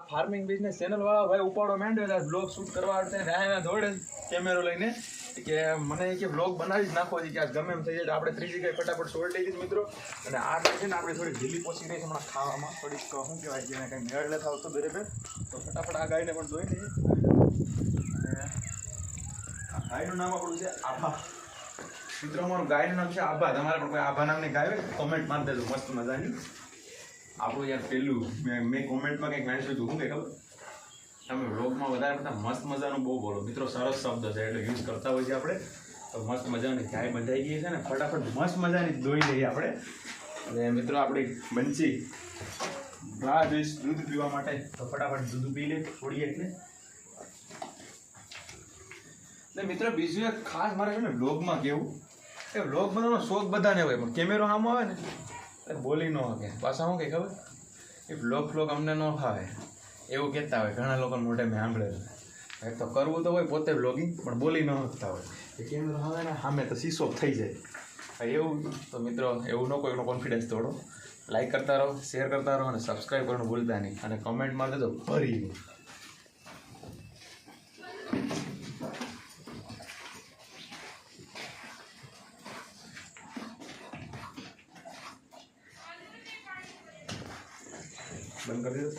farming business channel વાળા ભાઈ ઉપાડો માંડ્યો બ્લોગ શૂટ કરવા આવે દોડે કેમેરો લઈને કે મને કે બ્લોગ બનાવી જ નાખો કે આ ગમે એમ થઈ જાય આપણે ત્રીજી ગાય ફટાફટ છોડી દઈએ મિત્રો અને આ ગાય છે ને આપણે થોડી ઢીલી પોસી રહી છે હમણાં ખાવામાં થોડીક શું કહેવાય જેને કંઈ મેળ નથી આવતો બરાબર તો ફટાફટ આ ગાયને પણ ધોઈ દઈએ ગાયનું નામ આપણું છે આભા મિત્રો અમારું ગાયનું નામ છે આભા તમારે પણ કોઈ આભા નામની ગાય હોય કોમેન્ટ મારી દેજો મસ્ત મજાની આપણું યાર પેલું મેં કોમેન્ટમાં કંઈક મેન્શન હતું શું કે ખબર તમે વ્લોગમાં વધારે પડતા મસ્ત મજાનું બહુ બોલો મિત્રો સરસ શબ્દ છે એટલે યુઝ કરતા હોય છે આપણે તો મસ્ત મજાની ગાય બંધાઈ ગઈ છે ને ફટાફટ મસ્ત મજાની દોઈ લઈએ આપણે અને મિત્રો આપણી બંસી રાહ જોઈશ દૂધ પીવા માટે તો ફટાફટ દૂધ પી લે છોડીએ એટલે મિત્રો બીજું એક ખાસ મારે છે ને વ્લોગમાં કેવું એ વ્લોગ બનાવવાનો શોખ બધાને હોય પણ કેમેરો સામે આવે ને એ બોલી ન શકે પાછા શું કે ખબર એ વ્લોગ અમને ન ફાવે એવું કહેતા હોય ઘણા લોકો મોઢે મેં સાંભળેલું એક તો કરવું તો હોય પોતે વ્લોગિંગ પણ બોલી ન શકતા હોય એ કેમેરો આવે ને સામે તો શીશો થઈ જાય એવું તો મિત્રો એવું ન કોઈનો કોન્ફિડન્સ તોડો લાઈક કરતા રહો શેર કરતા રહો અને સબસ્ક્રાઈબ કરવાનું ભૂલતા નહીં અને કમેન્ટમાં દેજો ભરી બંધ કરી દો